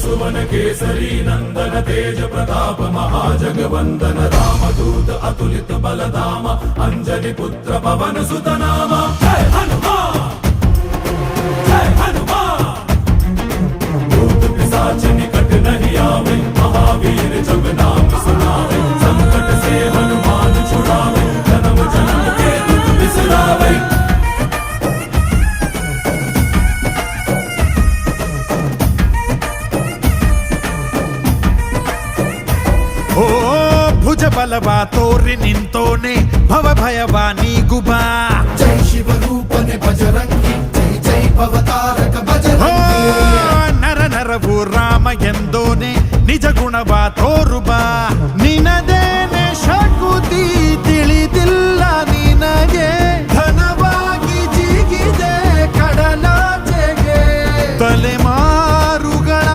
सुवन केसरी नंदन तेज प्रताप महाजगवंदन रामदूत अतुलित बलधाम अंजनी पुत्र पवन सुत नाम जय हनुमान जय हनुमान। भूत पिशाच निकट नहीं आवे महावीर जब नाम सुनावे संकट से हनुमान छुड़ावे जन्म जन्म के दुख बिसरावे। ಓ ಭುಜ ಬಲವಾ ತೋರಿ ನಿಂತೋನೆ ಭವ ಭಯವಾ ನೀಗುಬಾ ಜೈ ಶಿವ ರೂಪನೆ ಬಜರಂಗಿ ಜೈ ಜೈ ಭವತಾರಕ ಬಜರಂಗಿ ನರ ನರವು ರಾಮ ಎಂದೋನೆ ನಿಜ ಗುಣವಾ ತೋರುಬಾ